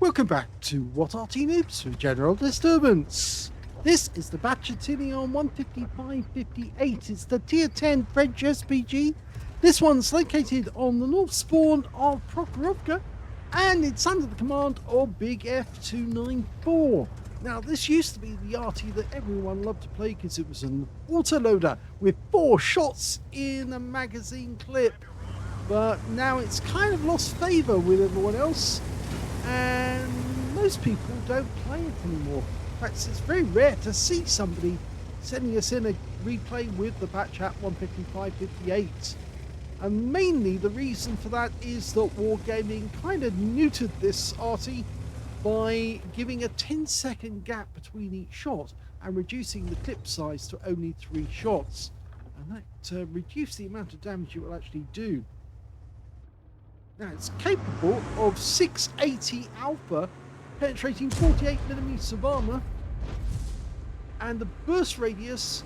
Welcome back to What Arty Noobs for General Disturbance. This is the Bat Châtillon 155-58. It's the Tier 10 French SPG. This one's located on the north spawn of Prokhorovka, and it's under the command of BigF294. Now, this used to be the Arty that everyone loved to play because it was an autoloader with 4 shots in a magazine clip. But now it's kind of lost favour with everyone else, and most people don't play it anymore. In fact, it's very rare to see somebody sending us in a replay with the Bat Chat 155-58. And mainly the reason for that is that Wargaming kind of neutered this Arty by giving a 10-second gap between each shot and reducing the clip size to only 3 shots. And that reduced the amount of damage it will actually do. Now, it's capable of 680 alpha, penetrating 48mm of armor, and the burst radius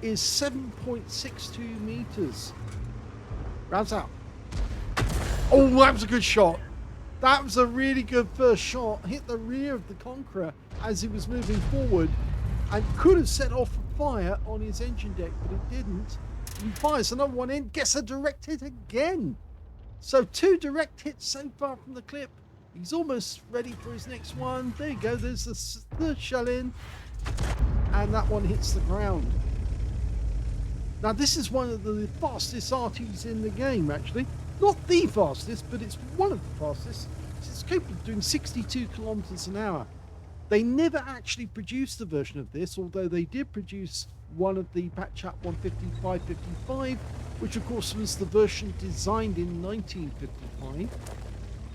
is 7.62 meters. Rounds out. Oh, that was a good shot. That was a really good first shot. Hit the rear of the Conqueror as he was moving forward and could have set off a fire on his engine deck, but it didn't. He fires another one in, gets a direct hit again. So 2 direct hits so far from the clip. He's almost ready for his next one. There you go, there's the third shell in, and that one hits the ground. Now, this is one of the fastest Artys in the game, actually. Not the fastest, but it's one of the fastest. It's capable of doing 62 kilometers an hour. They never actually produced a version of this, although they did produce one of the Bat Chat 155-55, which of course was the version designed in 1955.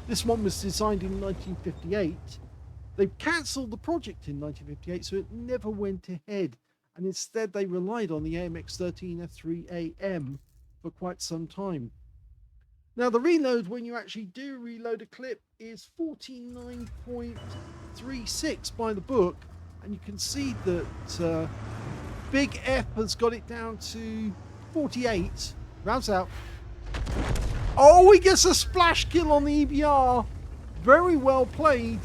This one was designed in 1958. They cancelled the project in 1958, so it never went ahead, and instead they relied on the AMX-13 F3AM for quite some time. Now, the reload, when you actually do reload a clip, is 49.36 by the book, and you can see that Big F has got it down to 48. Rounds out. Oh, he gets a splash kill on the EBR. Very well played.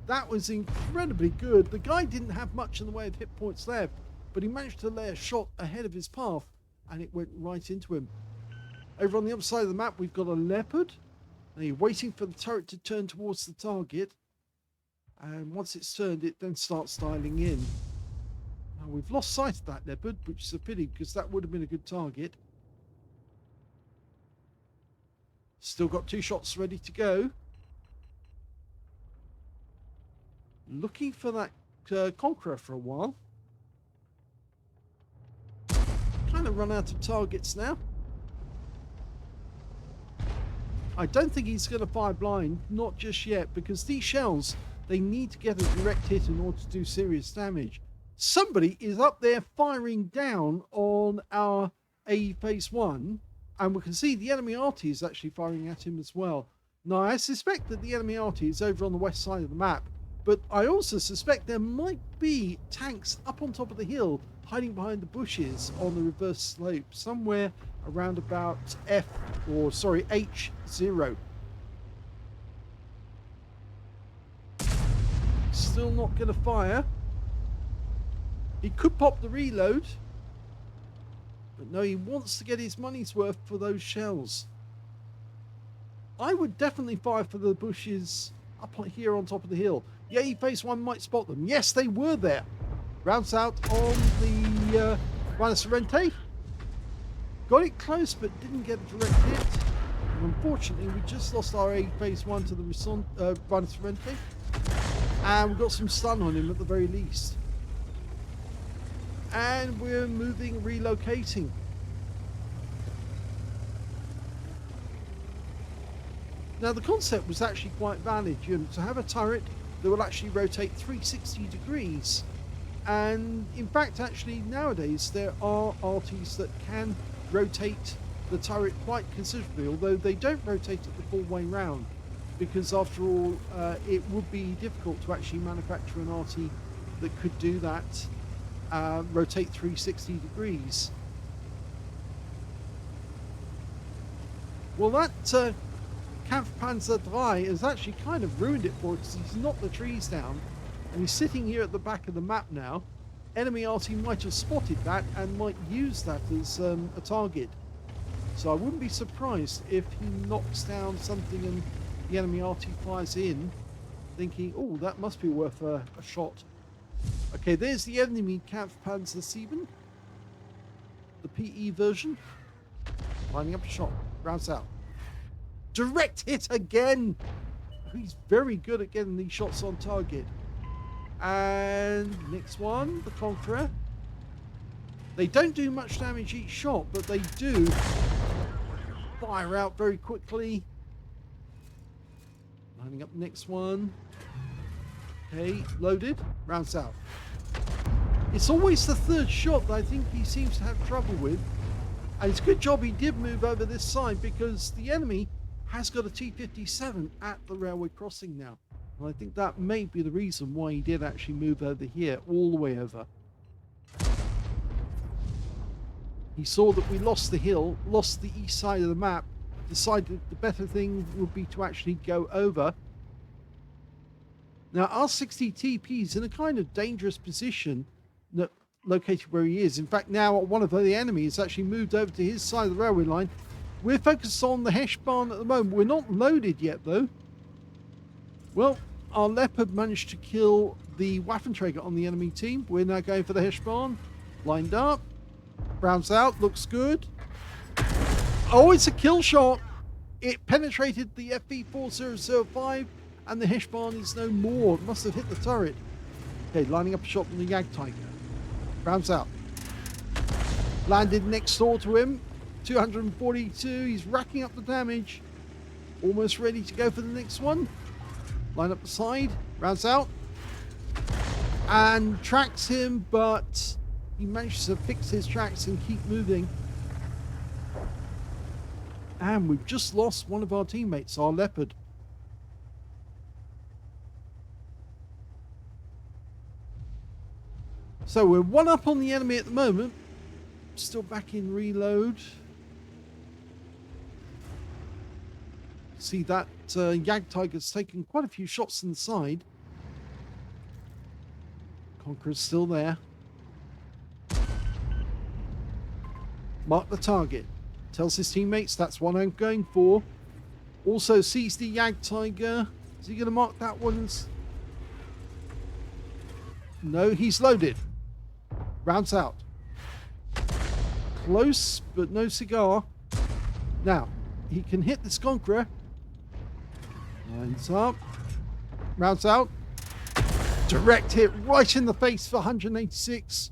That was incredibly good. The guy didn't have much in the way of hit points left, but he managed to lay a shot ahead of his path, and it went right into him. Over on the other side of the map, we've got a Leopard. Now you're waiting for the turret to turn towards the target. And once it's turned, it then starts dialing in. Now we've lost sight of that Leopard, which is a pity because that would have been a good target. Still got 2 shots ready to go. Looking for that Conqueror for a while. Kind of run out of targets now. I don't think he's going to fire blind, not just yet, because these shells, they need to get a direct hit in order to do serious damage. Somebody is up there firing down on our AE Phase 1, and we can see the enemy Arty is actually firing at him as well. Now, I suspect that the enemy Arty is over on the west side of the map, but I also suspect there might be tanks up on top of the hill hiding behind the bushes on the reverse slope, somewhere around about H0. Still not going to fire. He could pop the reload, but no, he wants to get his money's worth for those shells. I would definitely fire for the bushes up here on top of the hill. Yeah, Phase 1 might spot them. Yes, they were there. Rounds out on the Rhinocerente. Got it close, but didn't get a direct hit. And unfortunately, we just lost our A Phase 1 to the Rhinocerente. And we've got some stun on him at the very least. And we're moving, relocating. Now, the concept was actually quite valid, to have a turret that will actually rotate 360 degrees. And in fact, actually, nowadays, there are Artys that can rotate the turret quite considerably, although they don't rotate it the full way round, because after all, it would be difficult to actually manufacture an Arty that could do that, rotate 360 degrees. Well, that Kampfpanzer III has actually kind of ruined it for us because he's knocked the trees down and he's sitting here at the back of the map now. Enemy Arty might have spotted that and might use that as a target. So I wouldn't be surprised if he knocks down something and the enemy Arty fires in, thinking, oh, that must be worth a shot. Okay, there's the enemy Kampfpanzer VII, the PE version. Lining up a shot, rounds out. Direct hit again! He's very good at getting these shots on target. And next one, the Conqueror. They don't do much damage each shot, but they do fire out very quickly. Lining up the next one. Okay, loaded, rounds out. It's always the third shot that I think he seems to have trouble with. And it's a good job he did move over this side because the enemy has got a T-57 at the railway crossing now. And I think that may be the reason why he did actually move over here, all the way over. He saw that we lost the hill, lost the east side of the map, decided the better thing would be to actually go over. Now, R60TP is in a kind of dangerous position, located where he is. In fact, now one of the enemies actually moved over to his side of the railway line. We're focused on the Hesh barn at the moment. We're not loaded yet, though. Well, our Leopard managed to kill the Waffenträger on the enemy team. We're now going for the Hesh barn. Lined up. Rounds out. Looks good. Oh, it's a kill shot. It penetrated the FV4005 and the Hesh barn is no more. It must have hit the turret. Okay, lining up a shot from the Jagdtiger. Rounds out. Landed next door to him. 242. He's racking up the damage. Almost ready to go for the next one. Line up the side. Rounds out. And tracks him, but he manages to fix his tracks and keep moving. And we've just lost one of our teammates, our Leopard. So we're one up on the enemy at the moment. Still back in reload. See that Jagdtiger's taken quite a few shots in the side. Conqueror's still there. Mark the target. Tells his teammates that's what I'm going for. Also sees the Jagdtiger. Is he going to mark that one? No, he's loaded. Rounds out. Close, but no cigar. Now, he can hit this Conqueror. Lines up. Rounds out. Direct hit right in the face for 186.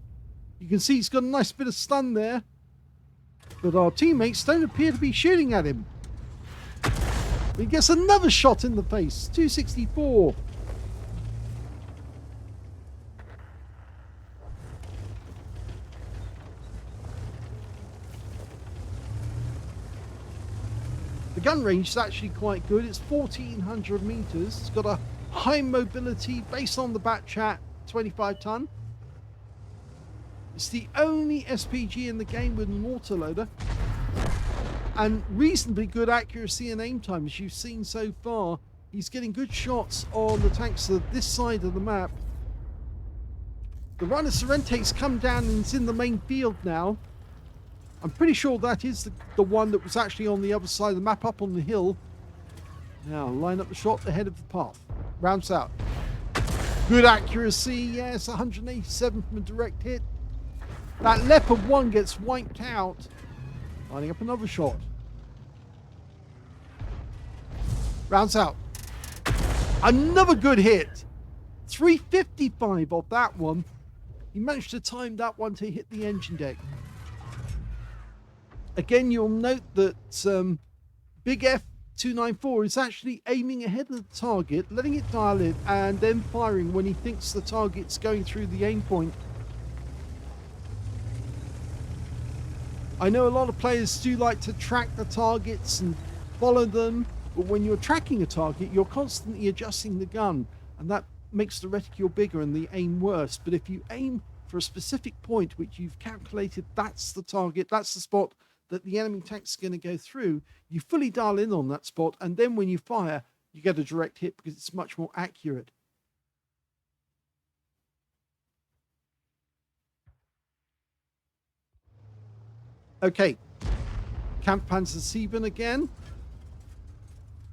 You can see he's got a nice bit of stun there. But our teammates don't appear to be shooting at him. He gets another shot in the face. 264. The gun range is actually quite good. It's 1,400 meters. It's got a high mobility based on the Bat Chat 25 ton. It's the only SPG in the game with an autoloader. And reasonably good accuracy and aim time, as you've seen so far. He's getting good shots on the tanks of this side of the map. The Rhino Sorrente's come down and is in the main field now. I'm pretty sure that is the one that was actually on the other side of the map, up on the hill. Now, line up the shot ahead of the path. Rounds out. Good accuracy, yes, 187 from a direct hit. That Leopard 1 gets wiped out. Lining up another shot. Rounds out. Another good hit. 355 off that one. He managed to time that one to hit the engine deck. Again, you'll note that BigF294 is actually aiming ahead of the target, letting it dial in, and then firing when he thinks the target's going through the aim point. I know a lot of players do like to track the targets and follow them, but when you're tracking a target, you're constantly adjusting the gun, and that makes the reticule bigger and the aim worse. But if you aim for a specific point which you've calculated, that's the target, that's the spot that the enemy tank's going to go through, you fully dial in on that spot, and then when you fire, you get a direct hit because it's much more accurate. Okay, Kampfpanzer 7 again.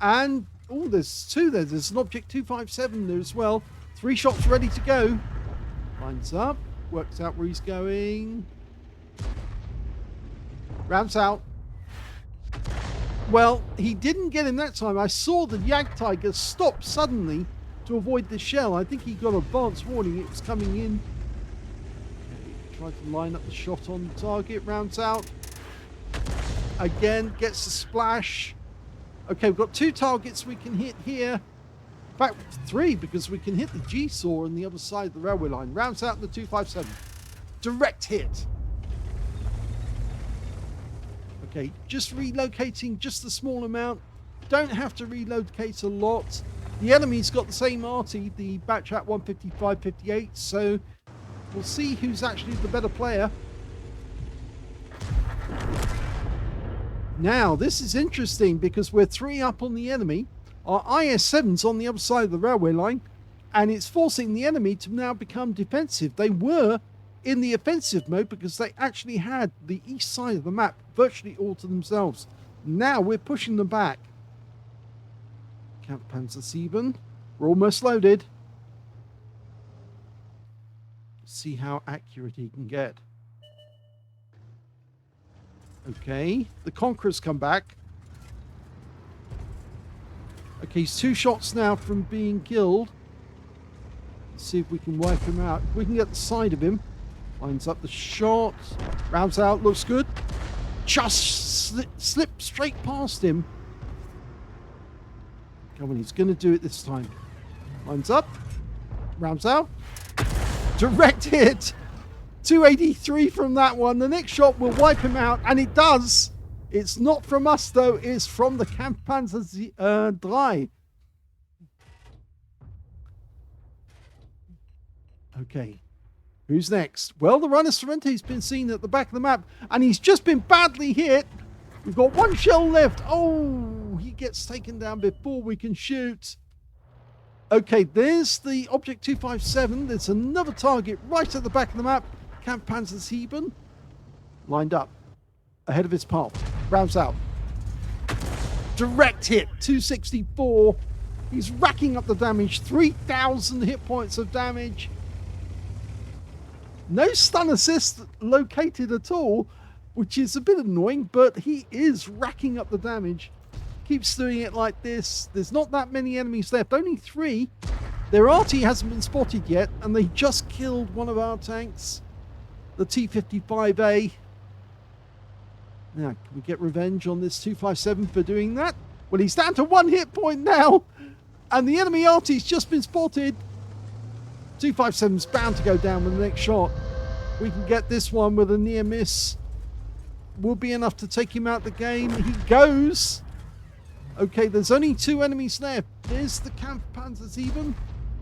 And, oh, there's two there. There's an Object 257 there as well. 3 shots ready to go. Lines up, works out where he's going. Rounds out. Well, he didn't get him that time. I saw the Jagdtiger stop suddenly to avoid the shell. I think he got advance warning it was coming in. Okay, tried to line up the shot on the target. Rounds out. Again, gets the splash. Okay, we've got 2 targets we can hit here. In fact, 3, because we can hit the G-saw on the other side of the railway line. Rounds out in the 257. Direct hit. Okay, just relocating just a small amount. Don't have to relocate a lot. The enemy's got the same Arty, the Bat Châtillon 155-58, so we'll see who's actually the better player. Now, this is interesting because we're 3 up on the enemy. Our IS-7's on the other side of the railway line, and it's forcing the enemy to now become defensive. They were in the offensive mode because they actually had the east side of the map virtually all to themselves. Now we're pushing them back. Kampfpanzer 7. We're almost loaded. See how accurate he can get. Okay, the Conqueror's come back. Okay, he's 2 shots now from being killed. Let's see if we can wipe him out. If we can get the side of him. Lines up the shot. Rounds out, looks good. Just slipped straight past him. Come on, he's going to do it this time. Lines up. Rounds out. Direct hit. 283 from that one. The next shot will wipe him out, and it does. It's not from us, though. It's from the Kampfpanzer 3. Okay. Who's next? Well, the Runner Sorrente's been seen at the back of the map, and he's just been badly hit. We've got 1 shell left. Oh, he gets taken down before we can shoot. Okay, there's the Object 257. There's another target right at the back of the map. Kampfpanzer 7. Lined up. Ahead of his path. Rounds out. Direct hit. 264. He's racking up the damage. 3,000 hit points of damage. No stun assist located at all, which is a bit annoying, but he is racking up the damage. Keeps doing it like this. There's not that many enemies left, only 3. Their Arty hasn't been spotted yet, and they just killed one of our tanks, the T-55A. Now, can we get revenge on this 257 for doing that? Well, he's down to 1 hit point now, and the enemy Arty's just been spotted. 257's bound to go down with the next shot. We can get this one with a near miss. Will be enough to take him out the game. He goes. Okay, there's only 2 enemies left. There's the Kampfpanzer 7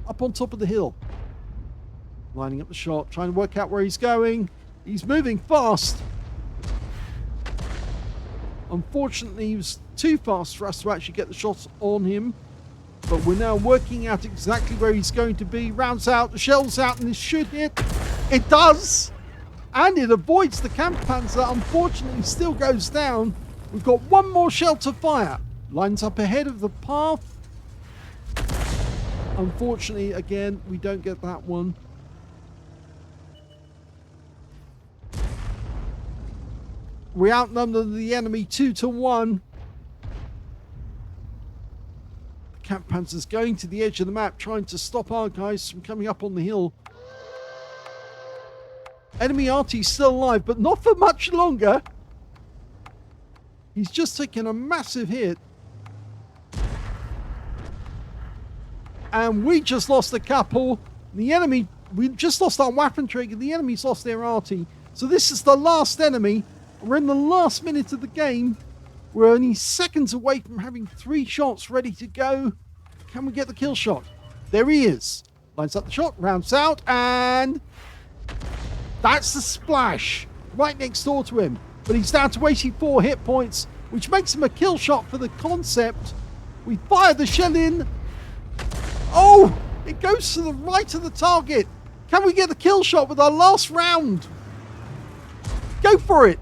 up on top of the hill. Lining up the shot, trying to work out where he's going. He's moving fast. Unfortunately, he was too fast for us to actually get the shots on him. But we're now working out exactly where he's going to be. Rounds out, the shell's out, and this should hit. It does! And it avoids the Kampfpanzer. Unfortunately, still goes down. We've got 1 more shell to fire. Lines up ahead of the path. Unfortunately, again, we don't get that one. We outnumber the enemy 2-1. Kampfpanzer's going to the edge of the map, trying to stop our guys from coming up on the hill. Enemy Arty's still alive, but not for much longer. He's just taken a massive hit. And we just lost a couple. The enemy, we just lost our Waffenträger. The enemy's lost their Arty. So this is the last enemy. We're in the last minute of the game. We're only seconds away from having 3 shots ready to go. Can we get the kill shot? There he is. Lines up the shot, rounds out, and that's the splash right next door to him. but he's down to 84 hit points, which makes him a kill shot for the concept. We fire the shell in. Oh, it goes to the right of the target. Can we get the kill shot with our last round? Go for it.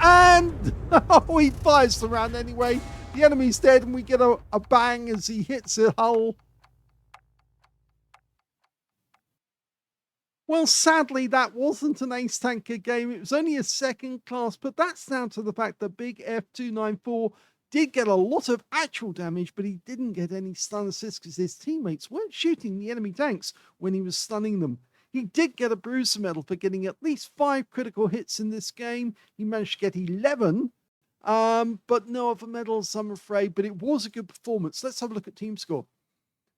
And oh, he fires the round anyway. The enemy's dead, and we get a bang as he hits the hull. Well, sadly, that wasn't an ace tanker game. It was only a second class, but that's down to the fact that BigF294 did get a lot of actual damage, but he didn't get any stun assists because his teammates weren't shooting the enemy tanks when he was stunning them. He did get a bruiser medal for getting at least 5 critical hits in this game. He managed to get 11, but no other medals, I'm afraid, but it was a good performance. Let's have a look at team score.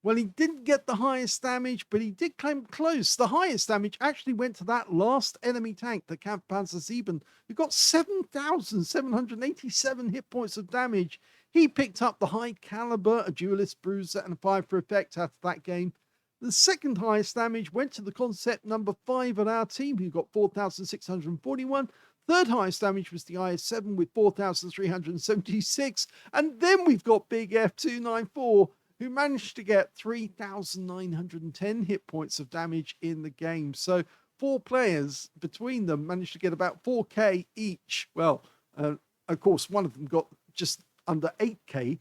Well, he didn't get the highest damage, but he did come close. The highest damage actually went to that last enemy tank, the Kampfpanzer 7, who got 7,787 hit points of damage. He picked up the high caliber, a duelist bruiser, and a 5 for effect out of that game. The second highest damage went to the concept number 5 on our team, who got 4,641. Third highest damage was the IS-7 with 4,376. And then we've got BigF294, who managed to get 3,910 hit points of damage in the game. So 4 players between them managed to get about 4k each. Well, of course, one of them got just under 8k.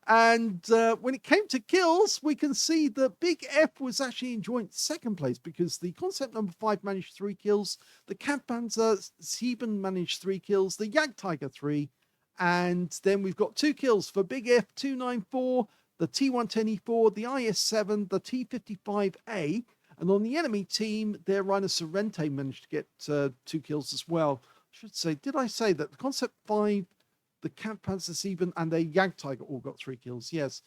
And when it came to kills, we can see that Big F was actually in joint second place because the concept number 5 managed 3 kills, the Kampfpanzer 7 managed 3 kills, the Jagdtiger 3, and then we've got 2 kills for Big F294, the T110E4, the IS-7, the T55A, and on the enemy team, their Rhino Sorrente managed to get 2 kills as well. I should say, did I say that the Concept 5, the Kampfpanzer 7, and the Jagdtiger all got 3 kills? Yes.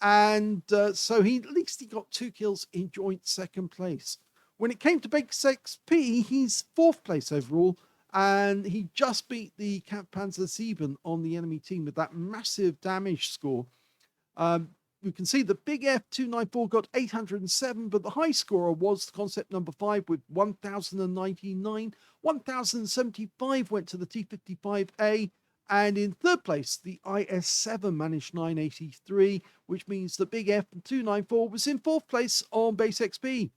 And so at least he got 2 kills in joint second place. When it came to Base XP, he's 4th place overall, and he just beat the Kampfpanzer 7 on the enemy team with that massive damage score. You can see the Big F294 got 807, but the high scorer was the concept number 5 with 1,099. 1,075 went to the T55A, and in third place, the IS-7 managed 983, which means the Big F294 was in 4th place on Base XP.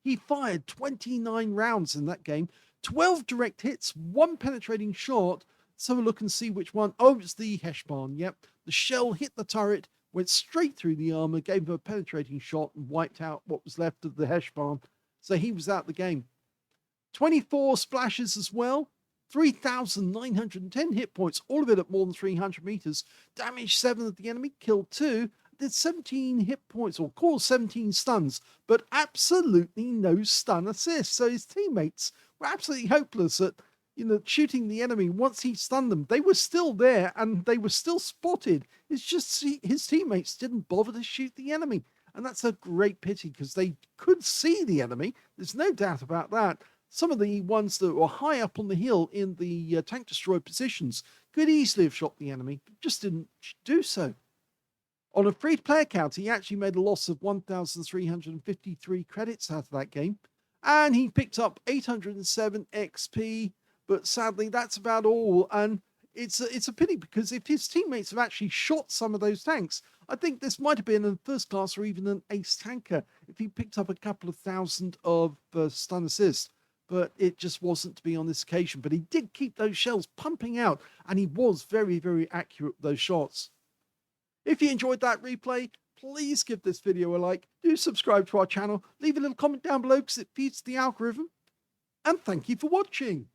He fired 29 rounds in that game, 12 direct hits, 1 penetrating shot. Let's have a look and see which one. Oh, it's the Heshbon. Yep. The shell hit the turret, went straight through the armor, gave him a penetrating shot, and wiped out what was left of the Heshbon. So he was out the game. 24 splashes as well. 3,910 hit points, all of it at more than 300 meters. Damaged 7 of the enemy, killed 2. Did 17 hit points, or caused 17 stuns, but absolutely no stun assists. So his teammates were absolutely hopeless at shooting the enemy. Once he stunned them, they were still there and they were still spotted. It's just his teammates didn't bother to shoot the enemy. And that's a great pity because they could see the enemy. There's no doubt about that. Some of the ones that were high up on the hill in the tank destroyer positions could easily have shot the enemy, but just didn't do so. On a free-to-play account, he actually made a loss of 1,353 credits out of that game. And he picked up 807 XP. But sadly, that's about all. And it's a pity because if his teammates have actually shot some of those tanks, I think this might have been a first class or even an ace tanker if he picked up a couple of thousand of stun assists. But it just wasn't to be on this occasion. But he did keep those shells pumping out, and he was very, very accurate with those shots. If you enjoyed that replay, please give this video a like. Do subscribe to our channel. Leave a little comment down below because it feeds the algorithm. And thank you for watching.